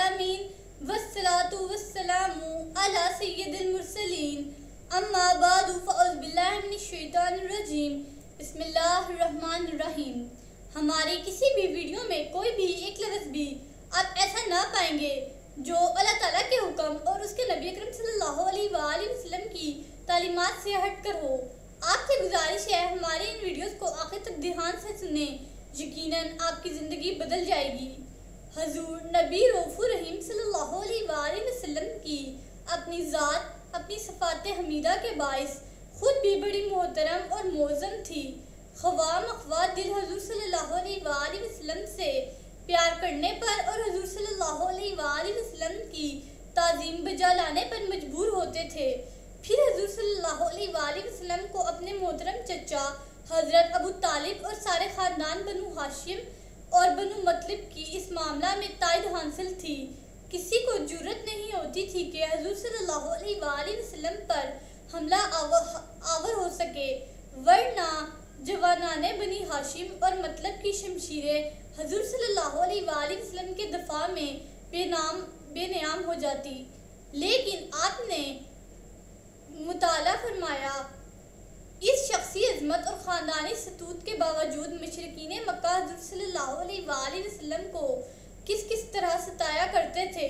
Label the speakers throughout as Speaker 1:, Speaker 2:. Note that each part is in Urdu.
Speaker 1: العالمین والصلاة والسلام علی سید المرسلین اما بعد فاعوذ باللہ من الشیطان الرجیم بسم اللہ الرحمن الرحیم۔ ہماری کسی بھی ویڈیو میں کوئی بھی ایک لفظ بھی آپ ایسا نہ پائیں گے جو اللہ تعالیٰ کے حکم اور اس کے نبی اکرم صلی اللہ علیہ وآلہ وسلم کی تعلیمات سے ہٹ کر ہو۔ آپ سے گزارش ہے ہمارے ان ویڈیوز کو آخر تک دھیان سے سنیں، یقیناً آپ کی زندگی بدل جائے گی۔ حضور نبی رؤوف رحیم صلی اللہ علیہ وآلہ وسلم کی اپنی ذات، اپنی صفات حمیدہ کے باعث خود بھی بڑی محترم اور معظم تھی۔ خواہ مخواہ دل حضور صلی اللہ علیہ وآلہ وسلم سے پیار کرنے پر اور حضور صلی اللہ علیہ وآلہ وسلم کی تعظیم بجا لانے پر مجبور ہوتے تھے۔ پھر حضور صلی اللہ علیہ وآلہ وسلم کو اپنے محترم چچا حضرت ابو طالب اور سارے خاندان بنو ہاشم اور بنو مطلب کی اس معاملہ میں تائید حاصل تھی۔ کسی کو جرأت نہیں ہوتی تھی کہ حضور صلی اللہ علیہ وآلہ وسلم پر حملہ آور ہو سکے، ورنہ جوانان بنی ہاشم اور مطلب کی شمشیریں حضور صلی اللہ علیہ وآلہ وسلم کے دفاع میں بے نیام ہو جاتی۔ لیکن آپ نے مطالعہ فرمایا، اس شخصی عظمت اور خاندانی ستوت کے باوجود مشرکین مکہ حضور صلی اللہ علیہ وآلہ وسلم کو کس طرح ستایا کرتے تھے۔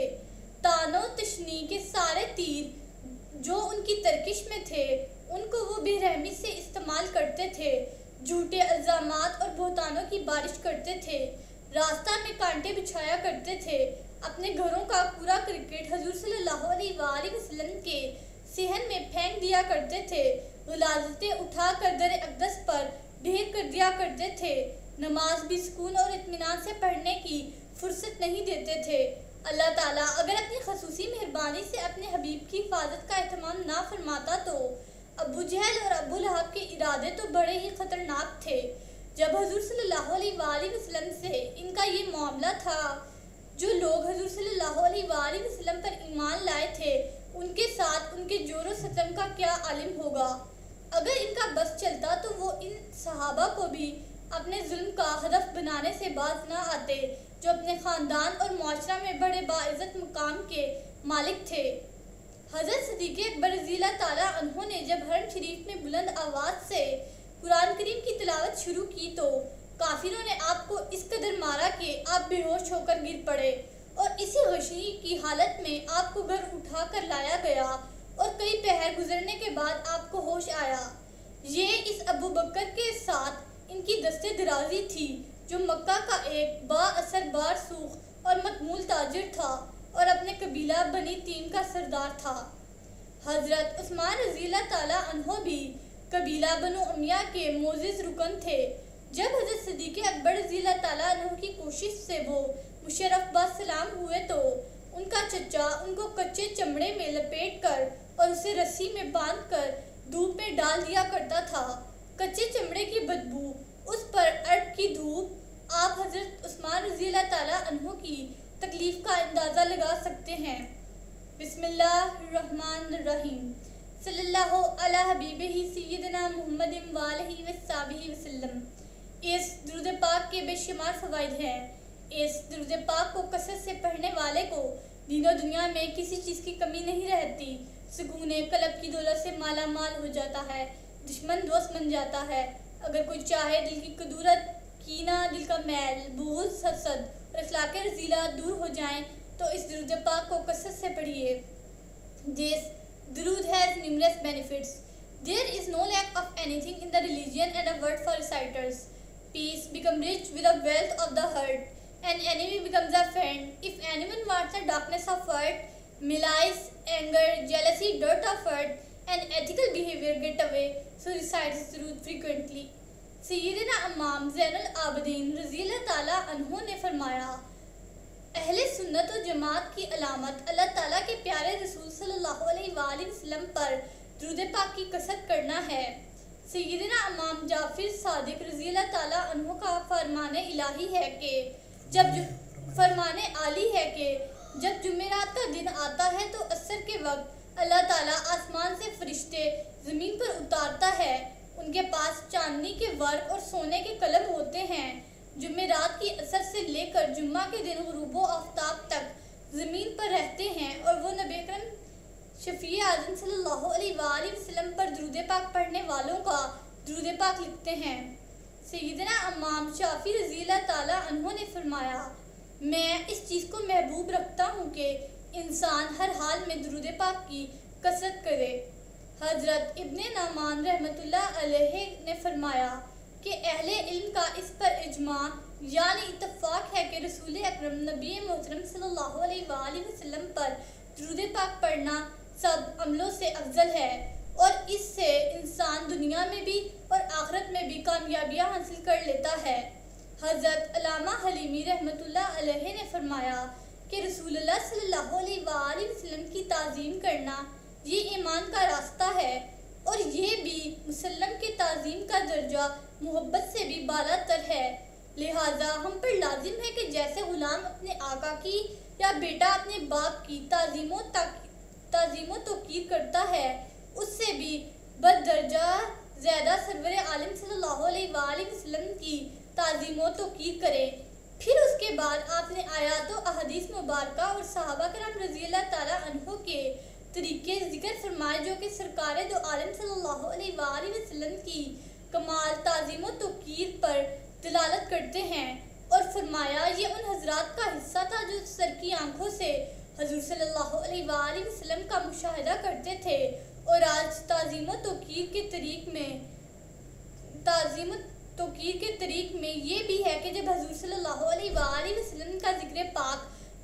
Speaker 1: طعن و تشنیع کے سارے تیر جو ان کی ترکش میں تھے ان کو وہ بے رحمی سے استعمال کرتے تھے، جھوٹے الزامات اور بہتانوں کی بارش کرتے تھے، راستہ میں کانٹے بچھایا کرتے تھے، اپنے گھروں کا کوڑا کرکٹ حضور صلی اللہ علیہ وآلہ وسلم کے صحن میں پھینک دیا کرتے تھے، غلاظتیں اٹھا کر در اقدس پر ڈھیر کر دیا کرتے تھے، نماز بھی سکون اور اطمینان سے پڑھنے کی فرصت نہیں دیتے تھے۔ اللہ تعالیٰ اگر اپنی خصوصی مہربانی سے اپنے حبیب کی حفاظت کا اہتمام نہ فرماتا تو ابو جہل اور ابو لہب کے ارادے تو بڑے ہی خطرناک تھے۔ جب حضور صلی اللہ علیہ وآلہ وسلم سے ان کا یہ معاملہ تھا، جو لوگ حضور صلی اللہ علیہ وآلہ وسلم پر ایمان لائے تھے ان کے ساتھ ان کے جور و ستم کا کیا عالم ہوگا۔ اگر ان کا بس چلتا تو وہ ان صحابہ کو بھی اپنے ظلم کا ہدف بنانے سے باز نہ آتے جو اپنے خاندان اور معاشرہ میں بڑے باعزت مقام کے مالک تھے۔ حضرت صدیق اکبر رضی اللہ تعالیٰ عنہ نے جب حرم شریف میں بلند آواز سے قرآن کریم کی تلاوت شروع کی تو کافروں نے آپ کو اس قدر مارا کہ آپ بے ہوش ہو کر گر پڑے، اور اسی غشی کی حالت میں آپ کو گھر اٹھا کر لایا گیا اور کئی پہر گزرنے کے بعد آپ کو ہوش آیا۔ یہ اس ابو بکر کے ساتھ ان کی دستے درازی تھی جو مکہ کا ایک با اثر بارسوخ اور مقبول تاجر تھا اور اپنے قبیلہ بنی تیم کا سردار تھا۔ حضرت عثمان رضی اللہ تعالیٰ عنہ بھی قبیلہ بنو امیہ کے معزز رکن تھے۔ جب حضرت صدیق اکبر رضی اللہ تعالیٰ عنہ کی کوشش سے وہ مشرف بسلام ہوئے تو ان کا چچا ان کو کچے چمڑے میں لپیٹ کر اور اسے رسی میں باندھ کر دھوپ میں ڈال دیا کرتا تھا۔ کچے چمڑے کی بدبو، اس پر ارد کی دھوپ، آپ حضرت عثمان رضی اللہ تعالیٰ عنہ کی تکلیف کا اندازہ لگا سکتے ہیں۔ بسم اللہ الرحمن الرحیم۔ صلی اللہ علی حبیبہ سیدنا محمد وآلہ وصحبہ وسلم۔ اس درود پاک کے بے شمار فوائد ہیں۔ اس درود پاک کو کثرت سے پڑھنے والے کو دین و دنیا میں کسی چیز کی کمی نہیں رہتی، سکون قلب کی دولت سے مالا مال ہو جاتا ہے، دشمن دوست بن جاتا ہے۔ اگر کوئی چاہے دل کی کدورت، کینہ، دل کا میل، بغض، حسد اور اخلاق رذیلہ دور ہو جائیں تو اس درود پاک کو کثرت سے پڑھیے۔ This درود has numerous benefits. There is no lack of anything in the religion and a word for reciters. Peace becomes rich with the wealth of the heart, and enemy becomes a friend. If anyone wants the darkness of heart, malice, anger, jealousy, dirt of heart, and ethical behavior get away, so recite this درود frequently. سیدنا امام زین العابدین رضی اللہ تعالیٰ عنہ نے فرمایا، اہل سنت و جماعت کی علامت اللہ تعالیٰ کے پیارے رسول صلی اللہ علیہ وآلہ وسلم پر درود پاک کی کثرت کرنا ہے۔ سیدنا امام جعفر صادق رضی اللہ تعالیٰ عنہ کا فرمان الہی ہے کہ جب جمعرات کا دن آتا ہے تو عصر کے وقت اللہ تعالیٰ آسمان سے فرشتے زمین پر اتارتا ہے، ان کے پاس چاندنی کے ورق اور سونے کے قلم ہوتے ہیں۔ جمعرات کی عصر سے لے کر جمعہ کے دن غروب و آفتاب تک زمین پر رہتے ہیں اور وہ نبی اکرم شفیع اعظم صلی اللہ علیہ وآلہ وسلم پر درود پاک پڑھنے والوں کا درود پاک لکھتے ہیں۔ سیدنا امام شافعی رضی اللہ تعالیٰ عنہ نے فرمایا، میں اس چیز کو محبوب رکھتا ہوں کہ انسان ہر حال میں درود پاک کی کثرت کرے۔ حضرت ابن نعمان رحمۃ اللہ علیہ نے فرمایا کہ اہل علم کا اس پر اجماع یعنی اتفاق ہے کہ رسول اکرم نبی محترم صلی اللہ علیہ وآلہ وسلم پر درود پاک پڑھنا سب عملوں سے افضل ہے اور اس سے انسان دنیا میں بھی اور آخرت میں بھی کامیابیاں حاصل کر لیتا ہے۔ حضرت علامہ حلیمی رحمۃ اللہ علیہ نے فرمایا کہ رسول اللہ صلی اللہ علیہ وآلہ وسلم کی تعظیم کرنا یہ ایمان کا راستہ ہے اور یہ بھی مسلم کی تعظیم کا درجہ محبت سے بھی بالا تر ہے، لہٰذا ہم پر لازم ہے کہ جیسے غلام اپنے آقا کی یا بیٹا اپنے باپ کی تعظیم و توقیر کرتا ہے، اس سے بھی بدرجہ زیادہ سرور عالم صلی اللہ علیہ وآلہ وسلم کی تعظیم و توقیر کرے۔ پھر اس کے بعد آپ نے آیات و احادیث مبارکہ اور صحابہ کرام رضی اللہ تعالیٰ عنہ کے طریقے ذکر فرمائے جو کہ سرکار دو عالم صلی اللہ علیہ وآلہ وسلم کی کمال تعظیم و توقیر پر دلالت کرتے ہیں، اور فرمایا یہ ان حضرات کا حصہ تھا جو سر کی آنکھوں سے حضور صلی اللہ علیہ وآلہ وسلم کا مشاہدہ کرتے تھے، اور آج تعظیم و توقیر کے طریق میں یہ بھی ہے کہ جب حضور صلی اللہ علیہ وآلہ وسلم کا ذکر پاک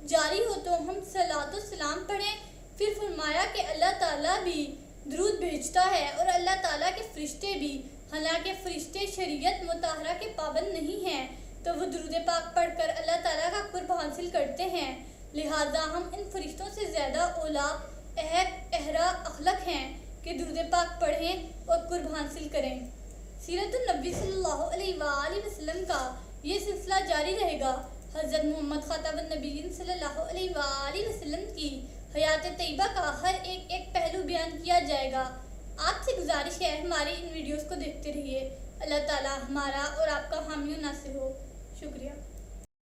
Speaker 1: جاری ہو تو ہم صلاۃ و سلام پڑھیں۔ پھر فرمایا کہ اللہ تعالیٰ بھی درود بھیجتا ہے اور اللہ تعالیٰ کے فرشتے بھی، حالانکہ فرشتے شریعت مطہرہ کے پابند نہیں ہیں تو وہ درود پاک پڑھ کر اللہ تعالیٰ کا قرب حاصل کرتے ہیں، لہٰذا ہم ان فرشتوں سے زیادہ اولا احرا اخلاق ہیں کہ درود پاک پڑھیں اور قرب حاصل کریں۔ سیرت النبی صلی اللہ علیہ وآلہ وسلم کا یہ سلسلہ جاری رہے گا۔ حضرت محمد خاتم النبیین صلی اللہ علیہ وآلہ وسلم کی حیات طیبہ کا ہر ایک پہلو بیان کیا جائے گا۔ آپ سے گزارش ہے ہماری ان ویڈیوز کو دیکھتے رہیے۔ اللہ تعالیٰ ہمارا اور آپ کا حامی و ناصر ہو۔ شکریہ۔